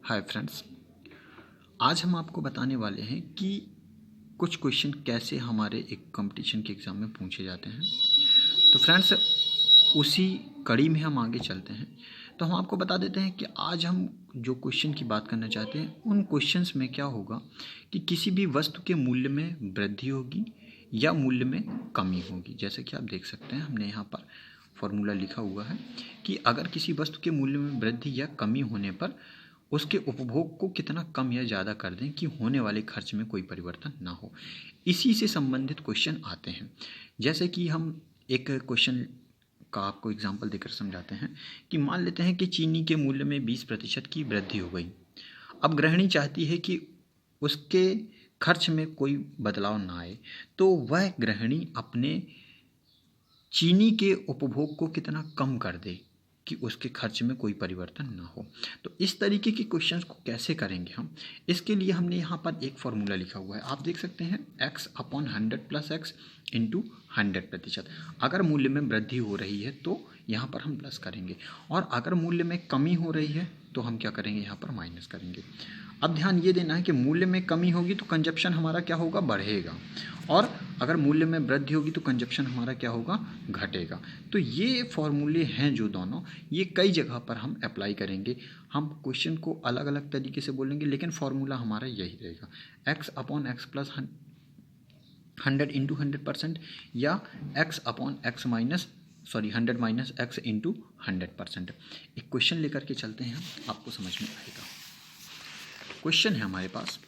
Hi friends, आज हम आपको बताने वाले हैं कि कुछ क्वेश्चन कैसे हमारे एक कंपटीशन के एग्ज़ाम में पूछे जाते हैं। तो फ्रेंड्स, उसी कड़ी में हम आगे चलते हैं। तो हम आपको बता देते हैं कि आज हम जो क्वेश्चन की बात करना चाहते हैं उन क्वेश्चंस में क्या होगा कि किसी भी वस्तु के मूल्य में वृद्धि होगी या मूल्य में कमी होगी। जैसे कि आप देख सकते हैं, हमने यहाँ पर फॉर्मूला लिखा हुआ है कि अगर किसी वस्तु के मूल्य में वृद्धि या कमी होने पर उसके उपभोग को कितना कम या ज़्यादा कर दें कि होने वाले खर्च में कोई परिवर्तन ना हो। इसी से संबंधित क्वेश्चन आते हैं। जैसे कि हम एक क्वेश्चन का आपको एग्जाम्पल देकर समझाते हैं कि मान लेते हैं कि चीनी के मूल्य में 20% की वृद्धि हो गई। अब गृहिणी चाहती है कि उसके खर्च में कोई बदलाव ना आए, तो वह गृहिणी अपने चीनी के उपभोग को कितना कम कर दे कि उसके खर्च में कोई परिवर्तन ना हो। तो इस तरीके के क्वेश्चंस को कैसे करेंगे हम, इसके लिए हमने यहाँ पर एक फॉर्मूला लिखा हुआ है। आप देख सकते हैं x/100 + x × 100%। अगर मूल्य में वृद्धि हो रही है तो यहाँ पर हम प्लस करेंगे, और अगर मूल्य में कमी हो रही है तो हम क्या करेंगे, यहाँ पर माइनस करेंगे। अब ध्यान ये देना है कि मूल्य में कमी होगी तो कंजप्शन हमारा क्या होगा, बढ़ेगा, और अगर मूल्य में वृद्धि होगी तो कंजप्शन हमारा क्या होगा, घटेगा। तो ये फॉर्मूले हैं जो दोनों, ये कई जगह पर हम अप्लाई करेंगे। हम क्वेश्चन को अलग अलग तरीके से बोलेंगे, लेकिन फॉर्मूला हमारा यही रहेगा, x/x + 100 × 100% या x/x माइनस 100 - x × 100%। एक क्वेश्चन लेकर के चलते हैं, आपको समझ में आएगा। क्वेश्चन है हमारे पास,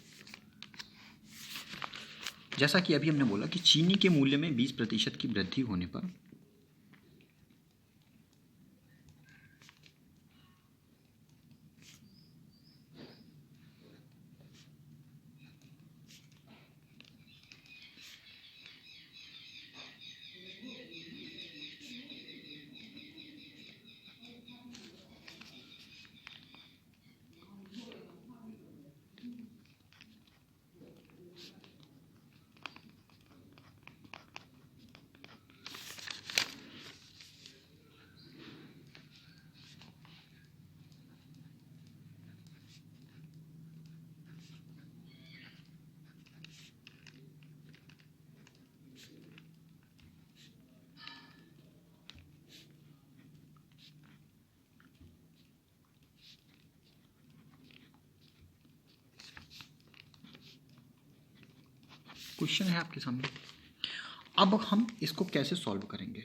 जैसा कि अभी हमने बोला कि चीनी के मूल्य में 20% की वृद्धि होने पर क्वेश्चन है आपके सामने। अब हम इसको कैसे सॉल्व करेंगे,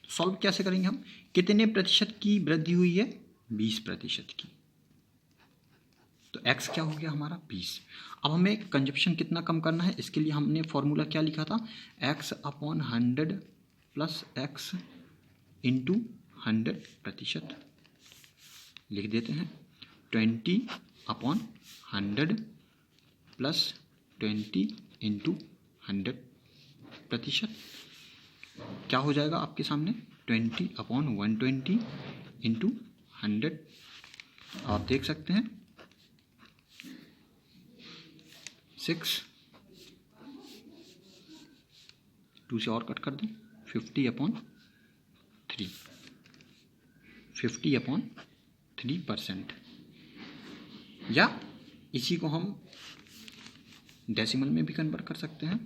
सॉल्व कैसे करेंगे हम, कितने प्रतिशत की वृद्धि हुई है, 20% की। तो x क्या हो गया हमारा, 20। अब हमें कंजप्शन कितना कम करना है, इसके लिए हमने फॉर्मूला क्या लिखा था, x/100 + x × 100%। लिख देते हैं 20/100 + 20 × 100%। क्या हो जाएगा आपके सामने, 20/120 × 100। आप देख सकते हैं 6, 2 से और कट कर दें, 50/3, 50/3%। या इसी को हम डेसिमल में भी कन्वर्ट कर सकते हैं।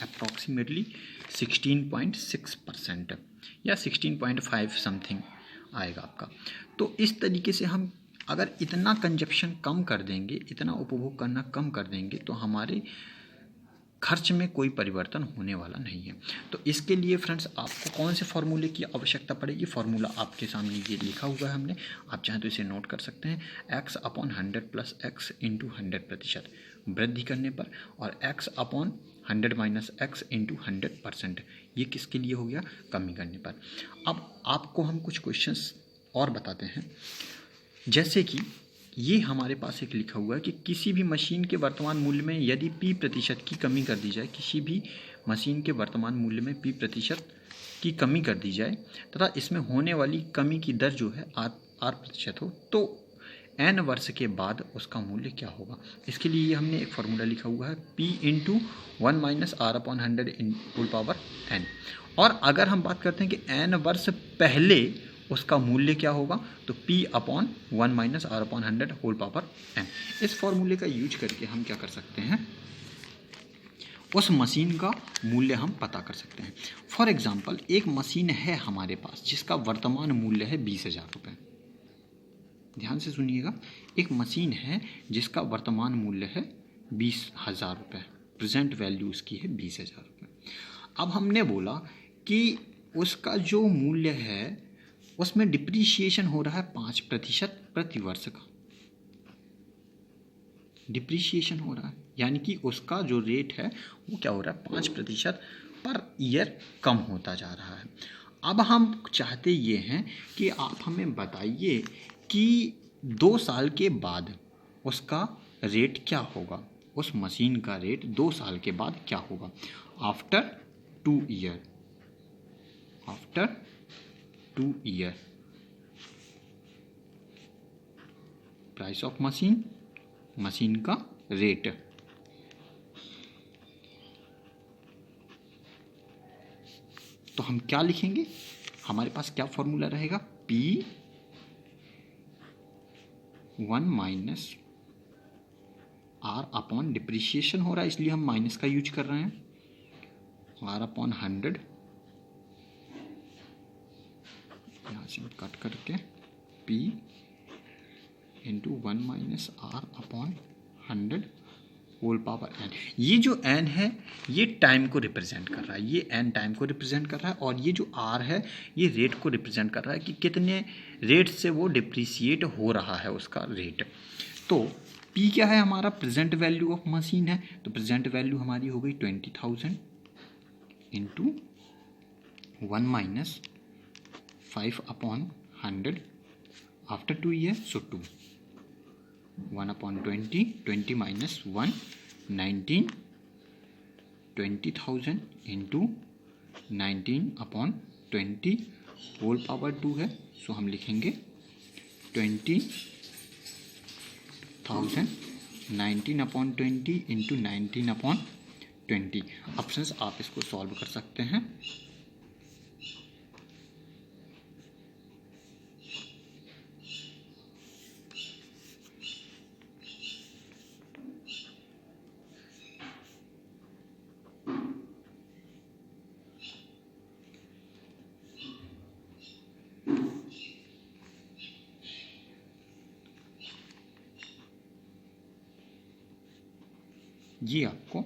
अप्रॉक्सीमेटली 16.6% या 16.5 समथिंग आएगा आपका। तो इस तरीके से हम अगर इतना कंजप्शन कम कर देंगे, इतना उपभोग करना कम कर देंगे, तो हमारे खर्च में कोई परिवर्तन होने वाला नहीं है। तो इसके लिए फ्रेंड्स आपको कौन से फॉर्मूले की आवश्यकता पड़ेगी, फॉर्मूला आपके सामने ये लिखा हुआ है हमने, आप चाहें तो इसे नोट कर सकते हैं। x/100 + x × 100% वृद्धि करने पर, और x/100 - x × 100%, ये किसके लिए हो गया, कमी करने पर। अब आपको हम कुछ क्वेश्चंस और बताते हैं। जैसे कि ये हमारे पास एक लिखा हुआ है कि किसी भी मशीन के वर्तमान मूल्य में यदि P% की कमी कर दी जाए, किसी भी मशीन के वर्तमान मूल्य में P% की कमी कर दी जाए तथा इसमें होने वाली कमी की दर जो है R% हो तो n वर्ष के बाद उसका मूल्य क्या होगा। इसके लिए हमने एक फार्मूला लिखा हुआ है P इंटू 1 - R/100 और अगर हम बात करते हैं कि n वर्ष पहले उसका मूल्य क्या होगा तो P/1 - R/100 इस फॉर्मूले का यूज करके हम क्या कर सकते हैं, उस मशीन का मूल्य हम पता कर सकते हैं। फॉर एग्जाम्पल एक मशीन है हमारे पास जिसका वर्तमान मूल्य है 20,000 रुपये। ध्यान से सुनिएगा, एक मशीन है जिसका वर्तमान मूल्य है 20,000 रुपये, प्रेजेंट वैल्यू उसकी है 20,000 रुपये। अब हमने बोला कि उसका जो मूल्य है उसमें डिप्रिसिएशन हो रहा है 5% प्रति वर्ष का डिप्रिसिएशन हो रहा है, यानी कि उसका जो रेट है वो क्या हो रहा है 5% पर ईयर कम होता जा रहा है। अब हम चाहते ये हैं कि आप हमें बताइए कि 2 साल के बाद उसका रेट क्या होगा, उस मशीन का रेट 2 साल के बाद क्या होगा। After 2 year, after 2 year price of machine, machine का रेट। तो हम क्या लिखेंगे, हमारे पास क्या फॉर्मूला रहेगा P1 - R अपॉन डिप्रिसिएशन हो रहा है इसलिए हम माइनस का यूज कर रहे हैं, R/100 यहाँ से कट करके P into 1 - R/100 whole power n। ये जो n है ये टाइम को रिप्रेजेंट कर रहा है, ये n टाइम को रिप्रेजेंट कर रहा है और ये जो r है ये रेट को रिप्रेजेंट कर रहा है कि कितने रेट से वो डिप्रिसिएट हो रहा है उसका रेट। तो p क्या है हमारा प्रेजेंट वैल्यू ऑफ मशीन है, तो प्रेजेंट वैल्यू हमारी हो गई 20,000 इंटू 1 - 5/100 आफ्टर 2 ईयर, सो 2 1/20, 20 - 1 19, 20,000 इंटू 19/20 होल पावर 2 है, सो हम लिखेंगे 20,000 19/20 इंटू 19/20। ऑप्शंस आप इसको सॉल्व कर सकते हैं। ये आपको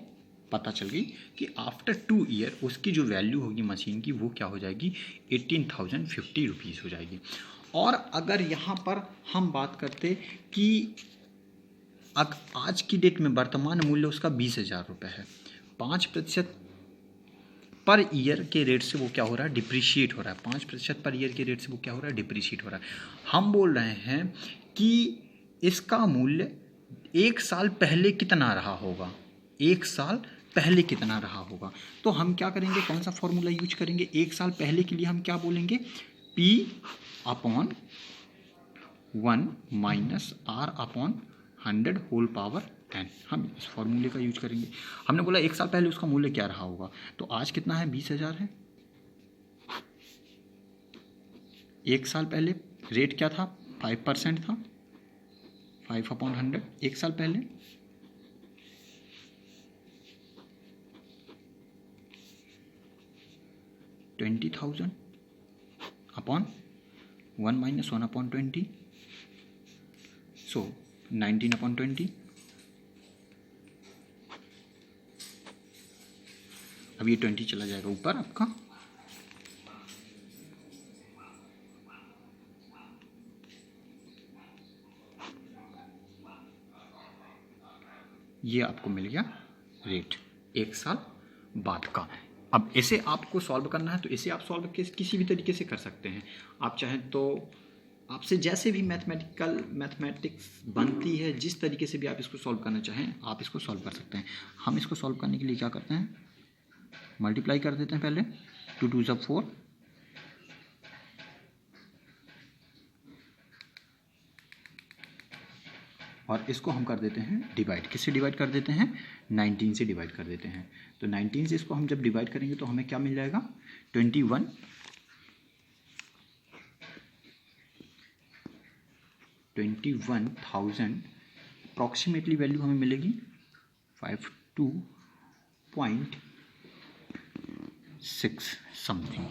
पता चल गई कि आफ्टर 2 ईयर उसकी जो वैल्यू होगी मशीन की वो क्या हो जाएगी 18,050 रुपीज़ हो जाएगी। और अगर यहाँ पर हम बात करते कि आज की डेट में वर्तमान मूल्य उसका 20,000 रुपये है, 5% पर ईयर के रेट से वो क्या हो रहा है डिप्रिशिएट हो रहा है, 5% पर ईयर के रेट से वो क्या हो रहा है डिप्रिशिएट हो रहा है। हम बोल रहे हैं कि इसका मूल्य 1 साल पहले कितना रहा होगा, 1 साल पहले कितना रहा होगा। तो हम क्या करेंगे, कौन सा फॉर्मूला यूज करेंगे, 1 साल पहले के लिए हम क्या बोलेंगे P/1 - R/100 whole power n। हम इस फॉर्मूले का यूज करेंगे। हमने बोला 1 साल पहले उसका मूल्य क्या रहा होगा, तो आज कितना है 20,000 है। 1 साल पहले रेट क्या था 5% था, 5/100 1 साल पहले। $20,000 अपॉन 1 - 1/20, सो 19/20। अब ये 20 चला जाएगा ऊपर आपका, ये आपको मिल गया रेट 1 साल बाद का। अब इसे आपको सॉल्व करना है तो इसे आप सॉल्व किसी भी तरीके से कर सकते हैं। आप चाहें तो आपसे जैसे भी मैथमेटिक्स बनती है, जिस तरीके से भी आप इसको सॉल्व करना चाहें आप इसको सॉल्व कर सकते हैं। हम इसको सॉल्व करने के लिए क्या करते हैं, मल्टीप्लाई कर देते हैं पहले, 2 × 2 = 4, और इसको हम कर देते हैं डिवाइड। किससे डिवाइड कर देते हैं? 19 से डिवाइड कर देते हैं। तो 19 से इसको हम जब डिवाइड करेंगे तो हमें क्या मिल जाएगा? 21,000 अप्रॉक्सीमेटली वैल्यू हमें मिलेगी 52.6 समथिंग,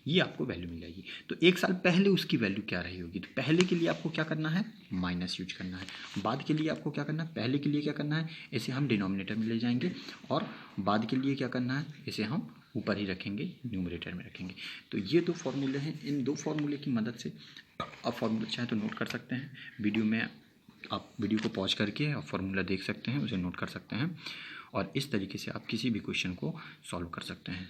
ये आपको वैल्यू मिल जाएगी। तो एक साल पहले उसकी वैल्यू क्या रही होगी? तो पहले के लिए आपको क्या करना है? माइनस यूज करना है। बाद के लिए आपको क्या करना है? पहले के लिए क्या करना है? इसे हम डिनोमिनेटर में ले जाएंगे और बाद के लिए क्या करना है? इसे हम ऊपर ही रखेंगे, न्यूमरेटर में रखेंगे। तो ये दो फॉर्मूले हैं। इन दो फॉर्मूले की मदद से आप फॉर्मूला चाहे तो नोट कर सकते हैं। वीडियो में आप वीडियो को पॉज करके आप फॉर्मूला देख सकते हैं, उसे नोट कर सकते हैं और इस तरीके से आप किसी भी क्वेश्चन को सॉल्व कर सकते हैं।